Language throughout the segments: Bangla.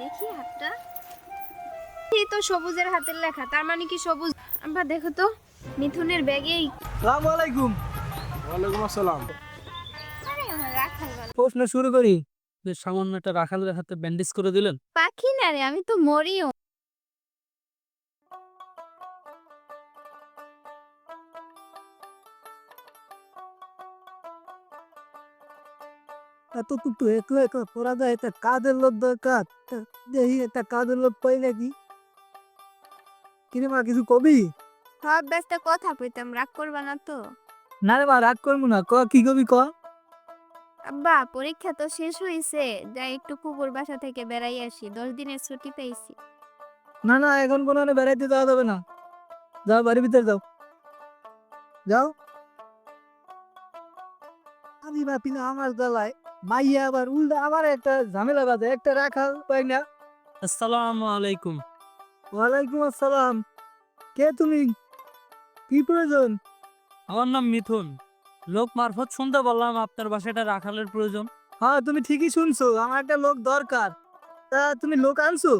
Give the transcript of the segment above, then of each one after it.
দেখি হাতটা, এই তো সবুজের হাতের লেখা, তার মানে কি সবুজ? আব্বা দেখো তো মিথুনের ব্যাগেই। আসসালামু আলাইকুম। ওয়ালাইকুম আসসালাম। আরে আমার রাখাল বল। প্রশ্ন শুরু করি। বেশ সামান্য একটা রাখালের হাতে ব্যান্ডেজ করে দিলেন। পাখি না রে, আমি তো মরিও। এত টুকটু একলা একলা করা যায়, এটা কাজের লোক দরকার। দেখি একটা কাজের লোক পাই নাকি। কিরে মা, কিছু কবি? সব ব্যস্ত কথা কইতাম, রাগ করবা না তো? না রে মা, রাগ করবো না, কি কবি ক। আব্বা পরীক্ষা তো শেষ হইছে, যাই একটু কুকুর বাসা থেকে বেড়াই আসি, 10 দিনের ছুটি পেয়েছি। না না, এখন কোনো বেড়াইতে যাওয়া যাবে না। যাও, বাড়ির ভিতরে যাও, যাও। আমি ভাবি না আমার গলায় মাইয়া আবার উল্টা আমার একটা ঝামেলা বাজে, একটা রাখাল পাই না। আসসালামু আলাইকুম। ওয়ালাইকুম আসসালাম। কে তুমি? কি প্রয়োজন? আমার নাম মিথুন। লোক মারফত শুনতে বললাম আপনার বাসাটা রাখালের প্রয়োজন। হ্যাঁ, তুমি ঠিকই শুনছো, আমার একটা লোক দরকার। তা তুমি লোক আনছো?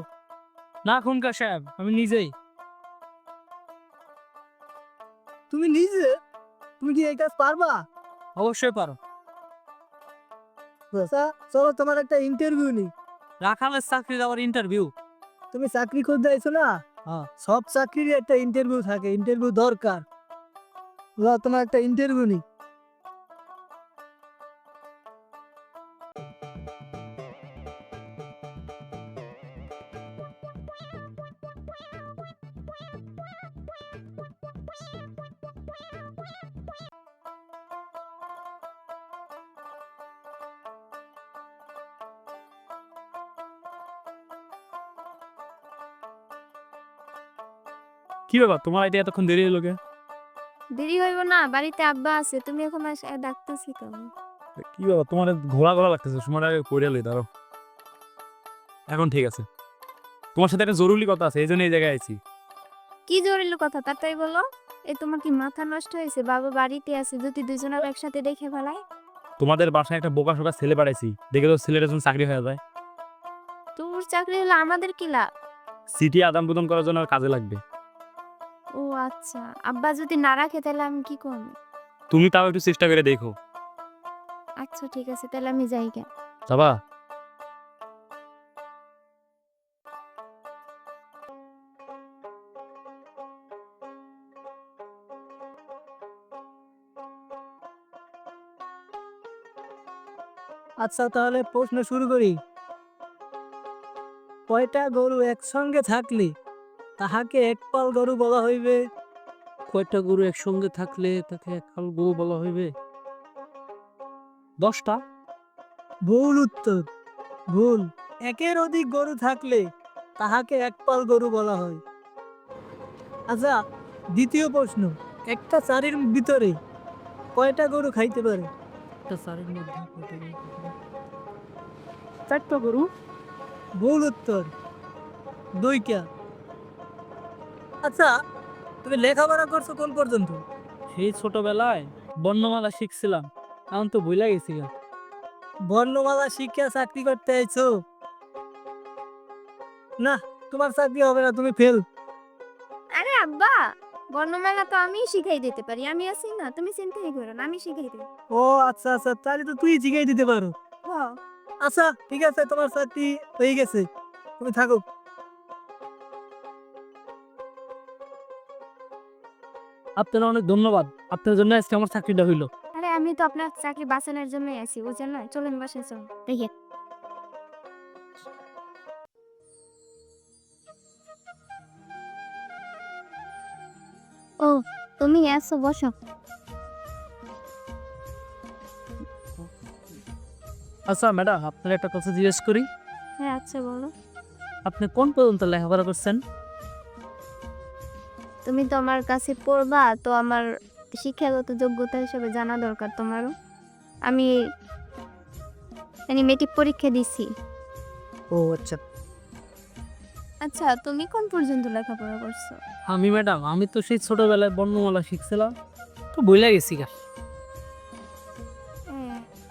না খুনকার সাহেব, আমি নিজেই। তুমি নিজে? তুমি কি এই কাজ পারবা? অবশ্যই পারো। আচ্ছা, চলো তোমার একটা ইন্টারভিউ নি। রাখালের চাকরি দেওয়ার ইন্টারভিউ? তুমি চাকরি খুঁজতে আইছো না? হ্যাঁ, সব চাকরির একটা ইন্টারভিউ থাকে, ইন্টারভিউ দরকার। তোমার একটা ইন্টারভিউ নি। কি ব্যাপার, তোমার আইডিয়া এতক্ষণ দেরি হলো কে? দেরি হইব না, বাড়িতে আব্বা আছে, তুমি এখন ডাকতেছি কেন? কি ব্যাপার, তোমার ঘোলা ঘোলা লাগতেছে, সময় আগে পড়ে লই দাঁড়াও। এখন ঠিক আছে, তোমার সাথে একটা জরুরি কথা আছে, এই জন্য এই জায়গায় আইছি। কি জরুরি কথা তাড়াতাড়ি বলো। এই তোমার কি মাথা নষ্ট হয়েছে? বাবা বাড়িতে আছে, যদি দুজনের একসাথে দেখে ফেলায়। তোমাদের বাসায় একটা বোকা শোকা ছেলে পাঠাইছি, দেখে তো ছেলেটার জন্য চাকরি হয়ে যায়। তোর চাকরি হলে আমাদের কি লাভ? সিটি আদান প্রদান করার জন্য আর কাজে লাগবে। ও আচ্ছা, আব্বা যদি না রাখে তাহলে আমি কি করব? তুমি তাও একটু চেষ্টা করে দেখো। আচ্ছা ঠিক আছে, তাহলে আমি যাই গে। যাবা? আচ্ছা, তাহলে প্রশ্ন শুরু করি। কয়টা গরু একসঙ্গে থাকলে তাহাকে একপাল গরু বলা হইবে? কয়টা গরু একসঙ্গে থাকলে তাকে একপাল গরু বলা হইবে? 10টা। ভুল উত্তর, ভুল। একের অধিক গরু থাকলে তাহাকে একপাল গরু বলা হয়। আচ্ছা, দ্বিতীয় প্রশ্ন। একটা চারির ভিতরে কয়টা গরু খাইতে পারে? একটা চারির মধ্যে কয়টা গরু খাইতে পারে? 4টা গরু। ভুল উত্তর, 2টা। আচ্ছা, তুমি লেখাপড়া করছো কোন পর্যন্ত? সেই ছোটবেলায় বর্ণমালা শিখছিলাম, এখন তো ভুলে গেছি গা। বর্ণমালা শিক্ষা চাকরি করতে আইছো? না, তোমার চাকরি হবে না, তুমি ফেল। আরে আব্বা, বর্ণমালা তো আমি শিখাই দিতে পারি, আমি আছি না, তুমি চিন্তাই করো না, আমি শিখাই দেব। ও আচ্ছা আচ্ছা, তাহলে তো তুই শিখাই দিতে পারো। হ্যাঁ। আচ্ছা ঠিক আছে, তোমার চাকরি হয়ে গেছে, তুমি থাকো। আপনার অনেক ধন্যবাদ, আপনার জন্য আজকে আমার চাকরিটা হইলো। আরে আমি তো আপনার চাকরি বাঁচানোর জন্যই আছি, বুঝছেন না? চলেন বাসায় চলুন দেখি। ও তুমি এসো, বসো। আচ্ছা ম্যাডাম, আপনার একটা কথা জিজ্ঞেস করি। হ্যাঁ আচ্ছা বলো। আপনি কোন পর্যন্ত লেখাপড়া করছেন? তুমি তো আমার কাছে পড়বা, তো আমার শিক্ষাগত যোগ্যতা হিসেবে জানা দরকার তোমারও। আমি মেট্রিক পরীক্ষা দিছি। ও আচ্ছা। আচ্ছা তুমি কোন পর্যন্ত লেখাপড়া করছো? আমি তো সেই ছোটবেলায় বর্ণমালা শিখছিলাম, তো ভুলে গেছি গা।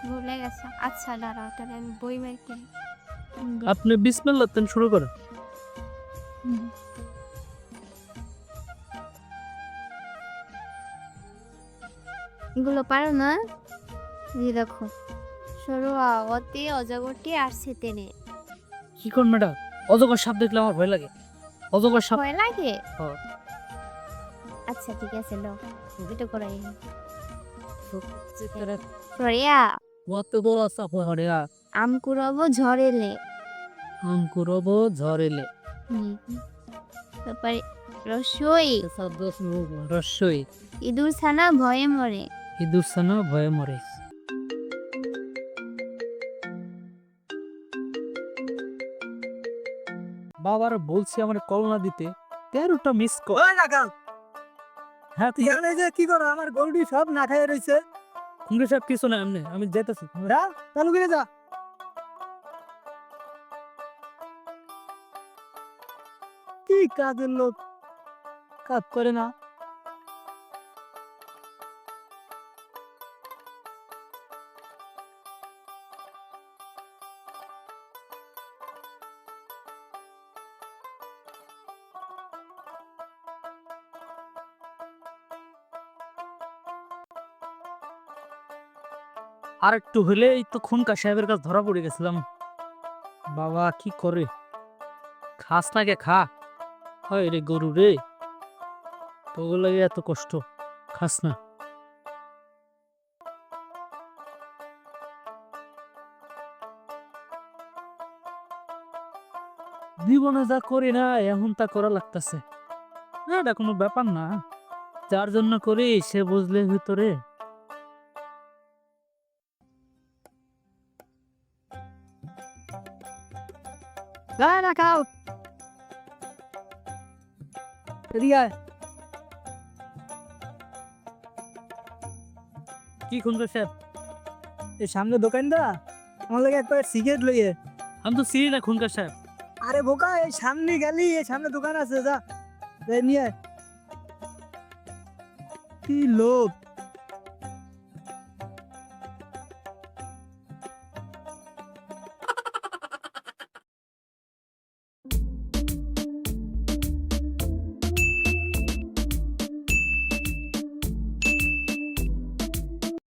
ভুলে গেছো? আচ্ছা দাঁড়াও, তাহলে আমি বই বের করি। আপনি বিসমিল্লাহ তেন শুরু করেন। এগুলো পারো না? এই দেখো, সরোয়া অতে অজগরটি আসছে টেনে। কি কোন ম্যাডাম, অজগর সাপ দেখলে আমার ভয় লাগে। অজগর সাপ ভয় লাগে? হ্যাঁ। আচ্ছা ঠিক আছে, লো এটা করাই। চিত্রে সরিয়া কত বড় সাপ হরে আম কুড়াবো ঝড়েলে। আঙ্কুরব ঝরেলে তারপরে রসই রস্যই ইঁদুর ছানা ভয়ে মরে। ইদুসানো ভয়ে মরে। বাবার বলছি আমার কলনা দিতে 13টা মিস কল। হ্যাঁ তুই এখানে যে কি করো, আমার গরুটি সব না খাইয়ে রয়েছে। কুমড়ো সব কিছু না, এমনি আমি যেতেছি। যা চালু করে যা। কি কাজের লোক, কাজ করে না। আর একটু হলেই তো খুনকা সাহেবের কাছে ধরা পড়ে গেছিলাম। বাবা কি করে, খাস না কে খা। হয় রে গরু রে, তোর লাগে এত কষ্ট, খাস না। জীবনে যা করি না এখন তা করা লাগতেছে। এটা কোনো ব্যাপার না, যার জন্য করি সে বুঝলে ভিতরে। না খাও রিয়া। কি খুঁজবে স্যার? এই সামনে দোকানটা আমার লাগে একটা সিগারেট লইয়ে। আমি তো চিনি না খুনকার সাহেব। আরে বোকা, এই সামনে গেলি এই সামনে দোকান আছে, যা নিয়ে। কি লোক,